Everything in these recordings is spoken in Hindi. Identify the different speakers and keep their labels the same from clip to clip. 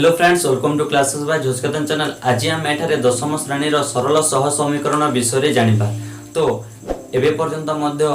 Speaker 1: Hello friends, welcome to classes by झोस्कतन चैनल। आज आम एठारे दशम श्रेणी सरल सह समीकरण विषय जानिबा। तो एबे पर्यंत मध्य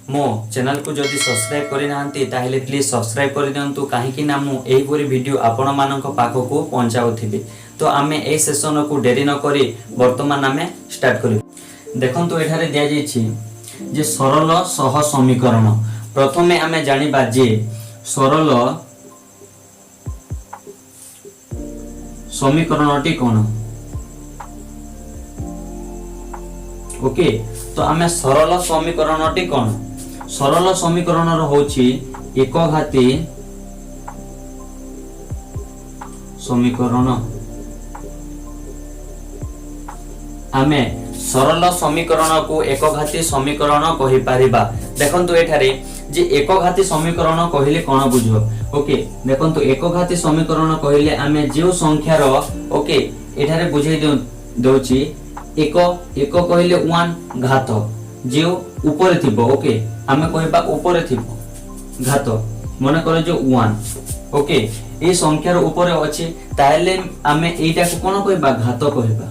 Speaker 1: मो चैनल को जदि सब्सक्राइब करि नाहंती ताहेले प्लीज सब्सक्राइब करि दियंतु, काहेकि ना मु एही परि वीडियो आपण मानक पाखकु पहुंचाउथिबि। तो आमे ए सेशन को डेरी न करी वर्तमान आमे स्टार्ट करी। देखंतु एठारे दिया जायछि जे सरल सह समीकरण। प्रथमे आमे जानिबा जे सरल समीकरणटी कौन। ओके, तो आमे सरल समीकरणटी कौन। सरल समीकरण होछि एक घाती समीकरण। आमे सरल समीकरण को एक घाती समीकरण कहि पारिबा। देखंतु एठारे जे एक घाती समीकरण कहिले कोन बुझो। ओके, देखंतु एक घाती समीकरण कहिले आमे जे संख्यार ओके एठारे बुझाई दोछि एक एक कहिले 1 घात जे ऊपर थिबो। ओके, आमे कहबा ऊपर थिबो घात मने करे जो 1। ओके, ए संख्यार ऊपर अछि ताहेले आमे एटा को कोन कहबा घात कहबा।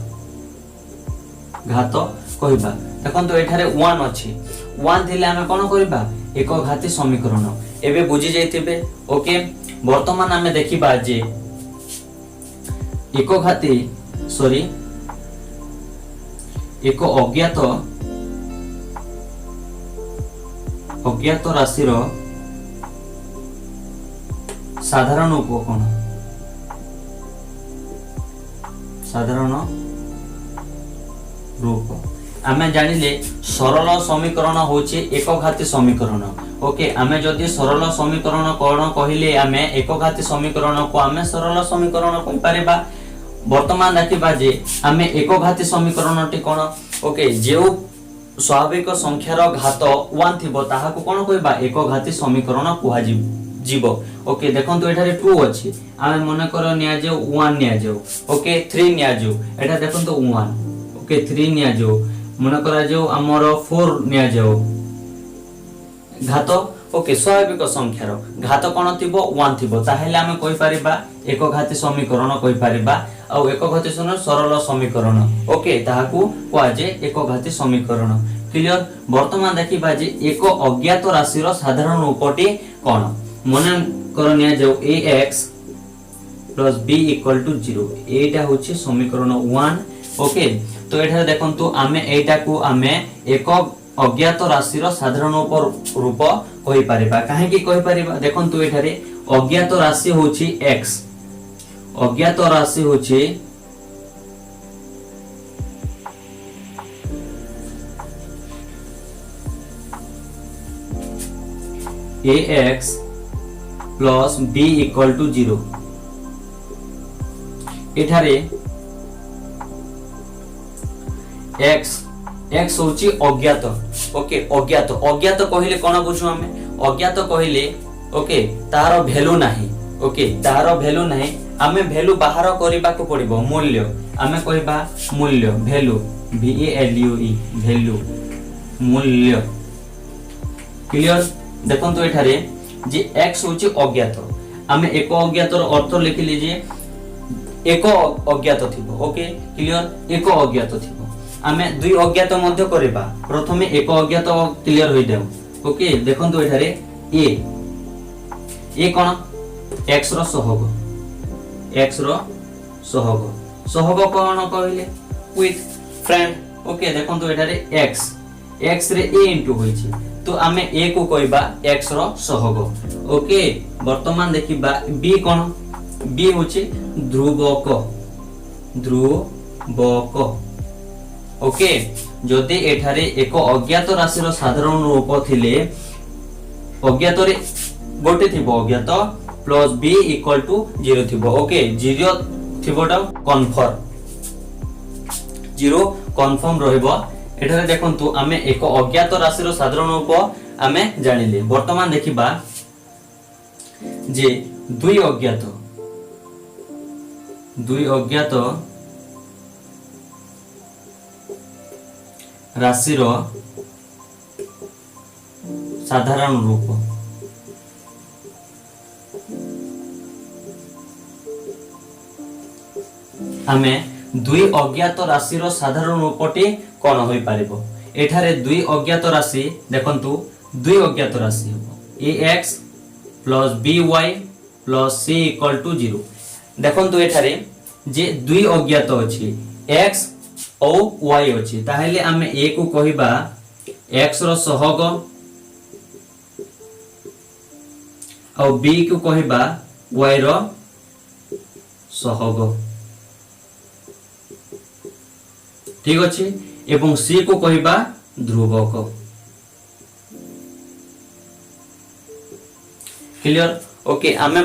Speaker 1: घात कहबा। देखंतु एठारे 1 अछि, 1 थिले आमे कोन करबा एक घाती समीकरण। एबे बुझी जाइथिबे। ओके, वर्तमान आमे देखिबा जे एक घाती एक अज्ञात राशि रो साधारण उप कोन। साधारण रूप आमे जानिले सरल समीकरण होछि एक घाती समीकरण। ओके, आमे जदि सरल समीकरण कोन कहिले आमे एक घाती समीकरण को आमे सरल समीकरण कहि पारिबा। वर्तमान देखिबा जे आमे एक घाती समीकरणटी कोन। ओके, जेउ स्वाभाविक संख्यार घात 1 थिबो ताहा को कोन कहबा एक घाती समीकरण कुहा जीवो। ओके, देखंतु एठारे 2 अछि, आमे मने कर निया जे 1 निया जो। ओके, 3 निया जो। एटा देखंतु 1। ओके, 3 निया जो मने करा जो हमर 4 निया जाओ घात। ओके, स्वाभाविक संख्यार घात कोन थिबो 1 थिबो ताहेले आमे कहि परिबा एक घाती समीकरण कहि परिबा। आ एक घाती सरल समीकरण ओके ताहाकू कोआ जे एक घाती समीकरण। क्लियर। वर्तमान देखिबा जे एक अज्ञात राशि रो साधारण रूपटी कोन। मने कर निया जाओ ax + b = 0। एटा होछि समीकरण 1। ओके, तो एठारे देखंतु आमे एटा को आमे एक अज्ञात राशि रो साधारण रूप कहि परिबा। काहे कि कहि परिबा, देखंतु एठारे अज्ञात राशि होछि x। अज्ञात राशि होछि ax + b = 0। एठारे x होची अज्ञात। ओके, अज्ञात अज्ञात कहिले कोन बुझू हमें। अज्ञात कहिले ओके तार वैल्यू नाही। ओके, तार वैल्यू नाही, हमें वैल्यू बाहर करबा को पड़िबो। मूल्य हमें कहबा मूल्य वैल्यू VALUE वैल्यू मूल्य। क्लियर। देखंतु एठारे जे x होची अज्ञात, हमें एक अज्ञात रो अर्थ लिखि लीजिए एक अज्ञात थिबो। Okay, clear. एक अज्ञात थिबो आमे दुई अज्ञात मध्य करबा। प्रथमे एक अज्ञात क्लियर होई देउ। ओके, देखंतु एठारे ए कोन x रो सहग। x रो सहग सहग कोन कहले विथ फ्रेंड। ओके, देखंतु एठारे x रे a इंटू होईछि तो आमे a को कहबा x रो सहग। ओके, वर्तमान देखिबा b कोन। b होछि ध्रुवक। ओके, जदि एठारे एक अज्ञात राशि रो साधारण रूप थिले अज्ञात रे गोटे थिबो अज्ञात प्लस b = 0 थिबो। ओके, 0 थिबोटा कन्फर्म 0 कन्फर्म रहइबो। एठारे देखंतु आमे एक अज्ञात राशि रो साधारण रूप आमे जानिले। वर्तमान देखिबा जे दुई अज्ञात राशि रो साधारण रूप। आमे दुई अज्ञात राशि रो साधारण रूपटी कोन होई पारिबो एठारे दुई अज्ञात राशि देखंतु दुई अज्ञात राशि हो ax plus by plus c equal to 0 देखंतु एठारे जे दुई अज्ञात अछि x और y अछि ताहेले आमे a को कहिबा x रो सहग और b को कहिबा y रो सहग ठीक अछि एवं c को कहिबा ध्रुवक क्लियर ओके आमे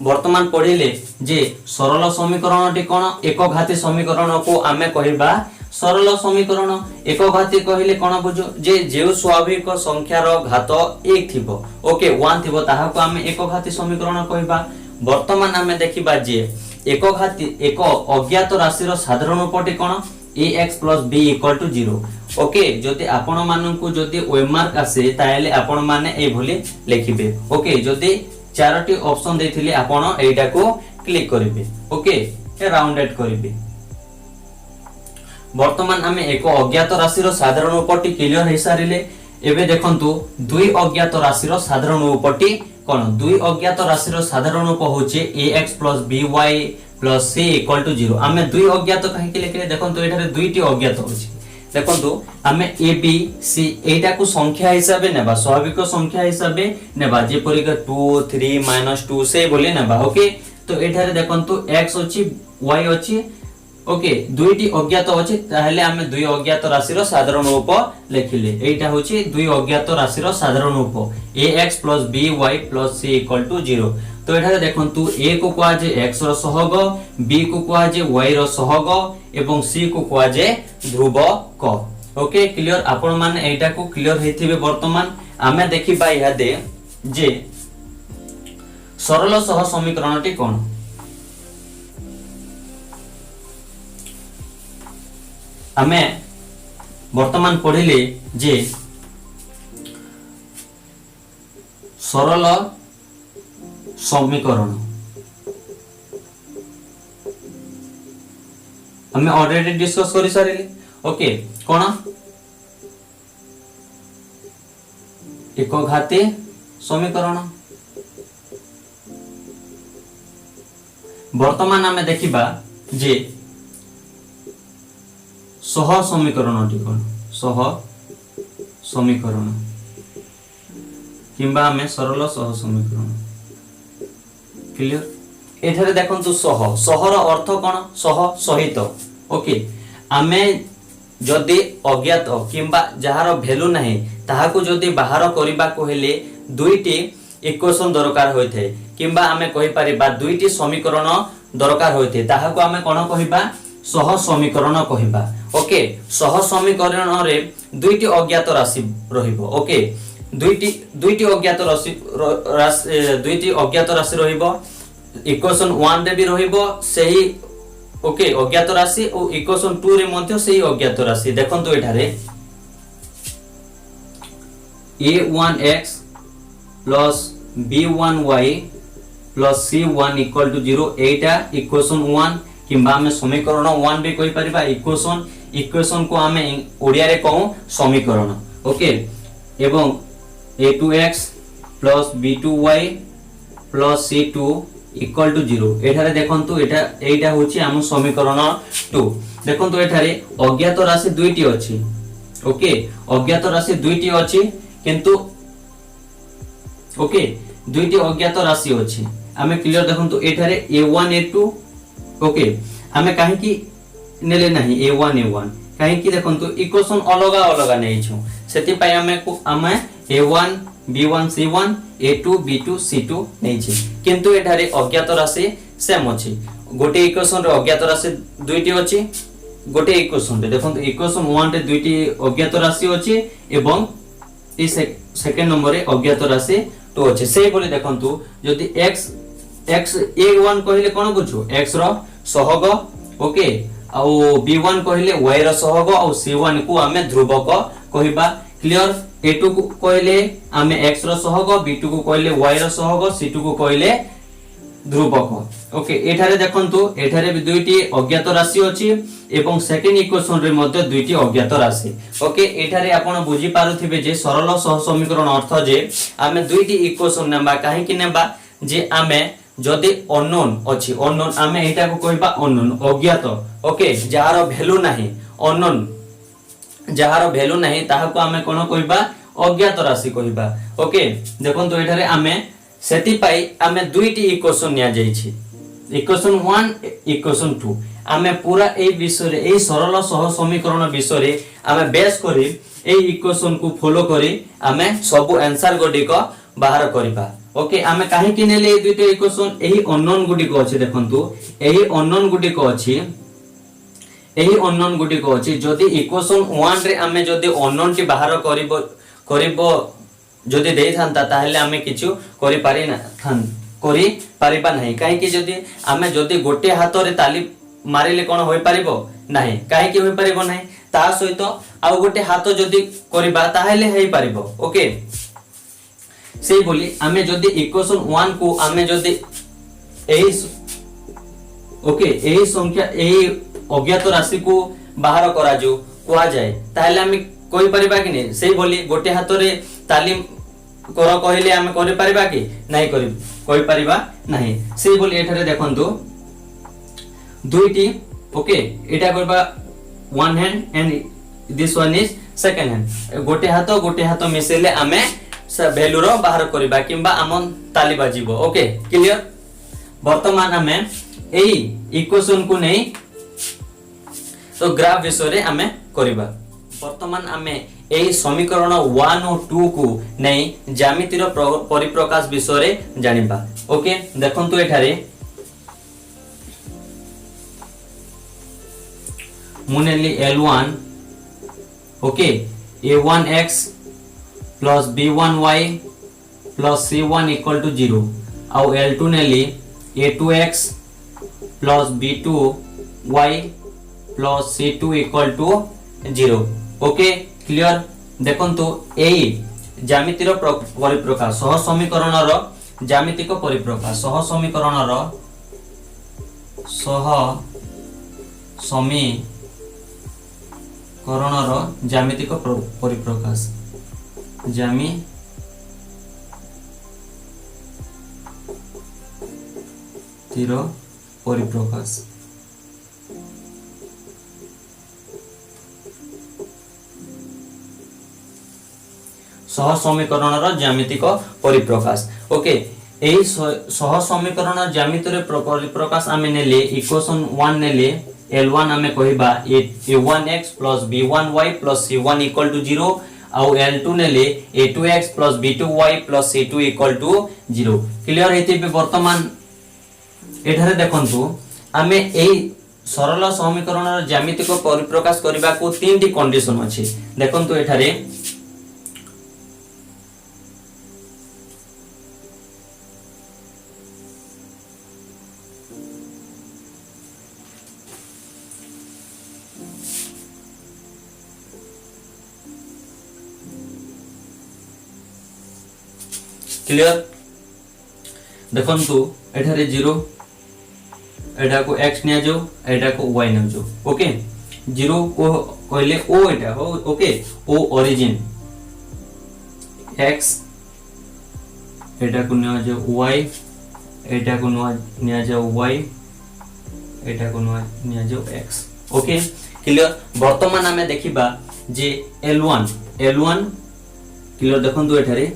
Speaker 1: वर्तमान पढ़िले जे सरल समीकरणटी कोन एक घाती समीकरण को आमे कहिबा सरल समीकरण एक घाती कहिले कोन बुझो जे जेउ स्वाभाविक संख्या रो घात 1 थिबो ओके 1 थिबो ताहा को आमे एक घाती समीकरण कहिबा वर्तमान आमे देखिबा जे एक घाती एक अज्ञात राशि रो साधारण रूपटी कोन ax + b = 0 ओके जदि आपण माननकु जदि ओएम मार्क आसे तायले आपण माने ए भली लिखिबे ओके जदि चारोटी ऑप्शन देथिले आपण एटा को क्लिक करिवे ओके ए राउंडेड करिवे वर्तमान हमें एक अज्ञात राशि रो साधारण रूपटी क्लियर हे सारिले एबे देखंतु दुई अज्ञात राशि रो साधारण रूपटी कोन दुई अज्ञात राशि रो साधारण रूप होचे ax + by + c = 0 आमे दुई अज्ञात काहे के लिखले देखंतु एठारे दुईटी अज्ञात होची देखंतु आमे a b c एटा को संख्या हिसाबे नेबा स्वाभाविक संख्या हिसाबे नेबा जे परिका 2 3 -2 से बोले नेबा ओके तो एठारे देखंतु x अछि y अछि ओके दुईटी अज्ञात अछि ताहेले आमे दुई अज्ञात राशि रो साधारण रूप लिखिले एटा होछि दुई अज्ञात राशि रो साधारण रूप ax + by + c = 0 तो एठारे देखंतु a को कोआ जे x रो सहग b को कोआ जे y रो सहग एवं c को कोआ जे ध्रुवक ओके क्लियर आपण माने एटा को क्लियर हेथिबे वर्तमान आमे देखि पाई हदे जे सरल सह समीकरणटी कोन आमे वर्तमान पढ़िले जे सरल समीकरण हमें ऑलरेडी डिस्कस करि सारिले ओके कोन एक घाती समीकरण वर्तमान हमें देखिबा जे सह समीकरणटी कोन सह समीकरण किंबा हमें सरल सह समीकरण क्लियर एठारे देखंतु सह सहर अर्थ कोन सह सहित ओके आमे जदि अज्ञात किंबा जहार वैल्यू नाही ताहाकु जदि बाहर करिबा को हेले दुईटी इक्वेशन दरकार होइथे किंबा आमे कहि परिबा दुईटी समीकरण दरकार होइथे ताहाकु आमे कोन कहिबा सह समीकरण कहिबा ओके सह समीकरण रे दुईटी अज्ञात राशि रहिबो ओके दुईटी अज्ञात राशि दुईटी अज्ञात राशि रहिबो इक्वेशन 1 रे भी रहिबो सेही ओके अज्ञात राशि और इक्वेशन 2 रे मध्ये सेही अज्ञात राशि देखंतु एठारे a1x + b1y + c1 = 0 एटा इक्वेशन 1 किंबा हमें समीकरण 1 भी कहि परिबा इक्वेशन को हमें ओडिया रे कहू समीकरण ओके एवं a2x + b2y + c2 = 0 एठारे देखंतु एटा होची हम समीकरण 2 देखंतु एठारे अज्ञात राशि दुईटी अछि ओके अज्ञात राशि दुईटी अछि किंतु ओके दुईटी अज्ञात राशि अछि हमें क्लियर देखंतु एठारे a1 a2 ओके हमें काहे की नेले नाही a1 काहे की देखंतु इक्वेशन अलगा अलगा नै छु सेति पय हमें a1 b1 c1 a2 b2 c2 नै छि किंतु एठारे अज्ञात राशि सेम अछि गोटे इक्वेशन रे अज्ञात राशि दुईटी अछि गोटे इक्वेशन रे देखंतु इक्वेशन 1 रे दुईटी अज्ञात राशि अछि एवं ई सेकंड नंबर रे अज्ञात राशि 2 अछि सेही बोली देखंतु यदि x a1 कहिले कोन बुझो x रो सहग ओके आ b1 कहिले y रो सहग और c1 को हमें ध्रुवक कहिबा क्लियर a2 को कहिले हमें x रो सहग b2 को कहिले y रो सहग c2 को कहिले ध्रुवक। ओके एठारे देखंतु एठारे भी दुईटी अज्ञात राशि अछि एवं सेकेंड इक्वेशन रे मध्ये दुईटी अज्ञात राशि। ओके एठारे आपण बुझी पारुथिबे जे सरल सह समीकरण अर्थ जे आमे दुईटी इक्वेशन नेबा काहे कि नेबा जे आमे जदि अननोन अछि अननोन आमे एटा को कहबा अननोन अज्ञात। ओके जहार वैल्यू नाही अननोन जहार वैल्यू नाही ताहाको आमे कोन कहबा अज्ञात राशि कहबा। ओके देखंतु एठारे आमे सेति पाई आमे दुईटी इक्वेशन निया जाईछि इक्वेशन 1 इक्वेशन 2 आमे पूरा ए विषय रे ए सरल सह समीकरण विषय रे आमे बेस करी ए इक्वेशन को फॉलो करी आमे सब आंसर गुडी को बाहर करबा। ओके आमे काहे कि नेले ए दुईटा इक्वेशन एही अननोन गुडी को अछि देखंतु एही अननोन गुडी को अछि एही अननोन गुडी को अछि जदि इक्वेशन 1 रे आमे जदि अननोन टी बाहर करबो जदि देई थांता ताहले आमे किछु करि पारि ना करि पारिबा नाही काहे कि जदि आमे जदि गोटे हाथ रे ताली मारिले कोन होई पारिबो नाही काहे कि होई पारिबो नाही ता सहित आ गोटे हाथ जदि करबा ताहले हेई पारिबो। ओके सेही बोली आमे जदि इक्वेशन 1 को आमे जदि एही ओके एही संख्या एही अज्ञात राशि को बाहर करा जो कोआ जाए ताहले आमे कोई परिबा कि नहीं सेही बोली गोटे हाथ रे तालीम कर कहले आमे करि परिबा कि नहीं करि कोई परिबा नहीं सेही बोली एठारे देखंतु दुईटी ओके एटा करबा one hand and this one is second hand गोटे हाथ मिसेले आमे वैल्यू रो बाहर करबा किंबा आम ताली बाजिबो। ओके क्लियर वर्तमान आमे एई इक्वेशन को नहीं तो ग्राफ विषय रे आमे करबा। वर्तमान आमे एई समीकरण 1 और 2 को नहीं ज्यामितिर परिप्रकाश विषय रे जानिबा। ओके देखंतु एठारे मुनेली L1 okay A1x plus B1y plus C1 equal to 0 ଆଉ L2 नेली A2x plus B2y plus C2 equal to 0। Okay clear देखंतु एई ज्यामितिर परिप्रकाश सह समीकरण रो ज्यामितिक परिप्रकाश सह समीकरण रो सह समीकरण रो ज्यामितिक परिप्रकाश ज्यामितिक परिप्रकाश सह समीकरण रो ज्यामितिक परिप्रकाश। ओके एई सह समीकरण ज्यामितिर परिप्रकाश आमे नेले इक्वेशन 1 नेले L1 आमे कहिबा A1x plus B1y plus C1 equal to 0 ଆଉ L2 नेले A2x plus B2y plus C2 equal to 0। Clear हेति वर्तमान एठारे देखंतु आमे एई सरल समीकरण ज्यामितिक परिप्रकाश करबा को तीनटी कंडीशन अछि देखंतु एठारे क्लियर देखंतु एठारे 0 एटा को x निया जो एटा को y निया जो। ओके 0 को कहले o एटा हो। ओके o ओरिजिन x एटा को निया जो y एटा को निया जो y एटा को निया जो x। ओके क्लियर वर्तमान हमें देखिबा जे L1 क्लियर देखंतु एठारे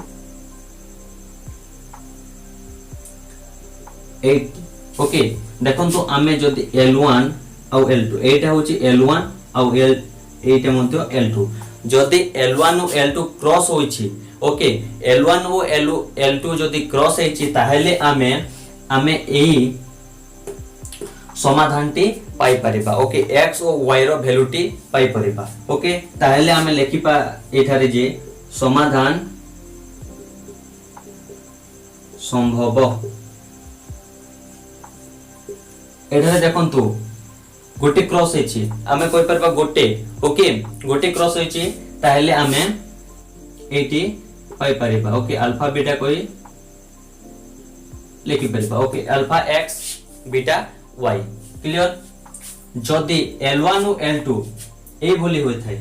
Speaker 1: 8 ओके देखंतु आमे जदि L1 और L2 एटा होची L1 और एटा मध्ये L2 जदि L1 और L2 क्रॉस होईची ओके L1 और L2 जदि क्रॉस होईची ताहेले आमे एई समाधानटी पाई परिबा। ओके x और y रो वैल्यूटी पाई परिबा। ओके ताहेले आमे लेखिपा एठारे जे समाधान संभव एठारे देखंतु गोटे क्रॉस हेछि आमे कोइ परबा गोटे। ओके गोटे क्रॉस हेछि ताहेले आमे एटी पाई परिबा। ओके अल्फा बीटा कोइ लिखि परिबा okay alpha x beta y clear जदि L1 और L2 ए भली होय थाए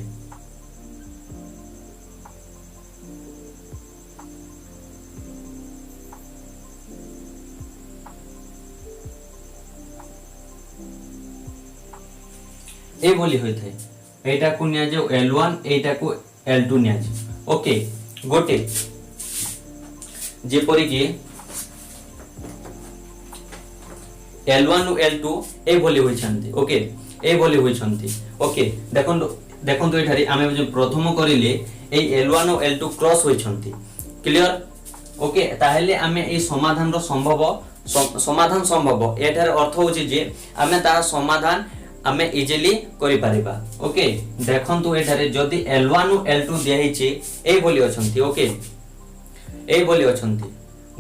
Speaker 1: ए बोली होय थाए एटा को निया जो L1 एटा को L2 निया जो ओके गोटे जे परि कि L1 और L2 ए बोली होय छंती ओके ए बोली होय छंती ओके देखंतु एठारी आमे जो प्रथम करिले ए L1 और L2 क्रॉस होय छंती क्लियर ओके ताहेले आमे ए समाधान रो समाधान संभव एठार अर्थ होची जे आमे तार समाधान आमे इजिली करि परिबा ओके देखंतु एठारे जदि L1 और L2 दिया हिची ए बोली अछंती ओके ए बोली अछंती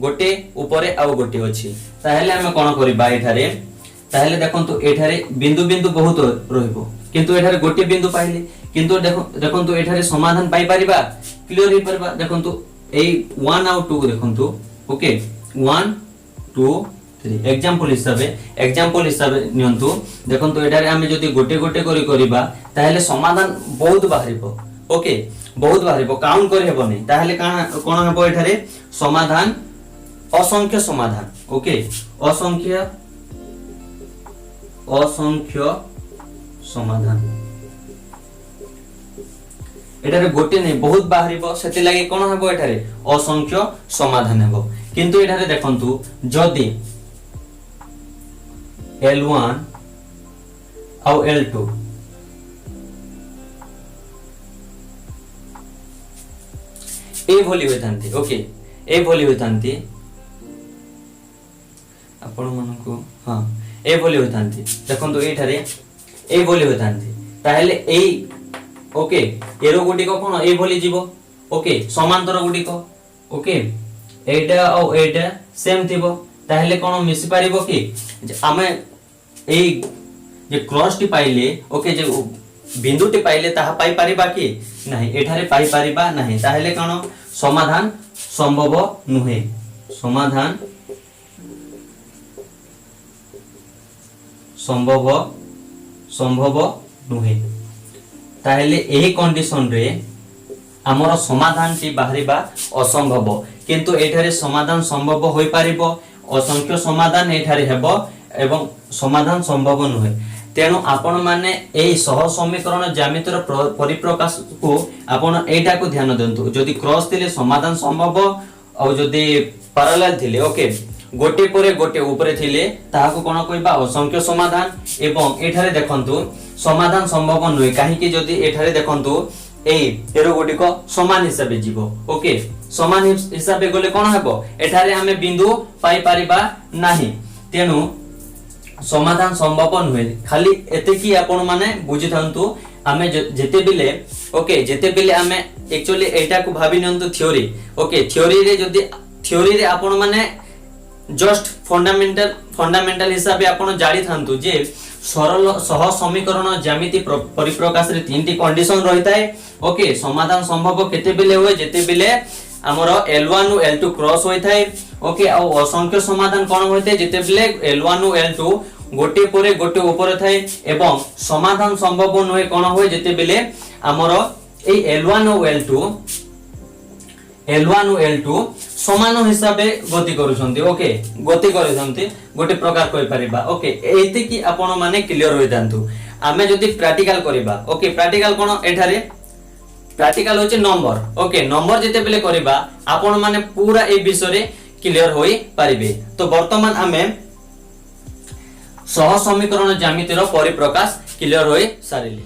Speaker 1: गोटे ऊपरे आउ गोटे अछि ताहेले आमे कोन करिबा एठारे ताहेले देखंतु एठारे बिंदु बिंदु बहुत रहिबो किंतु एठारे गोटे बिंदु पाइले किंतु देखंतु एठारे समाधान पाई परिबा क्लियर हे परिबा देखंतु ए 1 और 2 देखंतु ओके 1 2 3 एग्जांपल हिसाबे नियंतु देखंतु एठारे आमे जदि गोटे गोटे करी करिबा ताहेले समाधान बहुत बाहरिबो ओके बहुत बाहरिबो काउंट करि हेबो नै ताहेले कोन हेबो एठारे समाधान असंख्य समाधान ओके असंख्य समाधान एटारे गोटे नै बहुत बाहरिबो सेति लागि कोन हेबो एटारे असंख्य समाधान हेबो किंतु एटारे देखंतु जदि L1 और L2 ए भली होइतांती ओके ए भली होइतांती आपण मानको हां ए भली होइतांती देखंतु एठारे ए भली होइतांती ताहेले ए ओके एरो गुडी को कोन ए भली जीवो ओके समांतर गुडी को ओके एटा और एटा सेम थिबो ताहेले कोन मिसि पारिबो कि आमे ए जे क्रॉस टी पाइले ओके जे बिंदु टी पाइले ताहा पाई परिबा कि नहीं एठारे पाई परिबा नहीं ताहेले कोन समाधान संभव नुहे समाधान संभव नुहे ताहेले एही कंडीशन रे हमर समाधान टी बाहरिबा असंभव किंतु एठारे समाधान संभव होई परिबो असंख्य समाधान एठारे हेबो एवं समाधान संभव नुहे तेणु आपण माने एही सह समीकरण ज्यामितिर परिप्रकाश को आपण एटा को ध्यान देंतु जदि क्रॉस थिले समाधान संभव और जदि पैरेलल थिले ओके गोटे परे गोटे ऊपरे थिले ताहाको कोन कहबा असंख्य समाधान एवं एठारे देखंतु समाधान संभव नुहे काहे कि जदि एठारे देखंतु एई एरो गुडी को समान हिसाबे जीवो ओके समान हिसाबे गले कोन हेबो एठारे हमें बिंदु पाई परिबा नाही तेनु समाधान संभव नुहे खाली एते की आपण माने बुझि थांतु आमे जेते बिले ओके जेते बिले आमे एक्चुअली एटा को भाबी नंतु थ्योरी ओके थ्योरी रे आपण माने जस्ट फंडामेंटल हिसाबे आपण जाडी थांतु जे सरल सह समीकरण ज्यामिति परिप्रकाश रे तीनटी कंडीशन रहिताय ओके समाधान संभव केते बिले होय जेते बिले हमर L1 और L2 क्रॉस होय थाय ओके आ असंख्य समाधान कोन होयते जेते बिले L1 और L2 गोटे परे गोटे ऊपर थाय एवं समाधान संभव नय कोन होय जेते बिले हमर ए L1 और L2 समान हिसाबे गति करूछंती ओके गति करूछंती गोटे प्रकार कहि परिबा ओके एते की आपण माने क्लियर होय जांतु आमे जदी प्रैक्टिकल करिबा ओके प्रैक्टिकल कोन एठारे प्रैक्टिकल होचे नंबर ओके नंबर जेते बेले करिबा आपण माने पूरा ए विषय रे क्लियर होई परिबे तो वर्तमान आमे सह समीकरण ज्यामितिर परिप्रकाश क्लियर होई सारिली।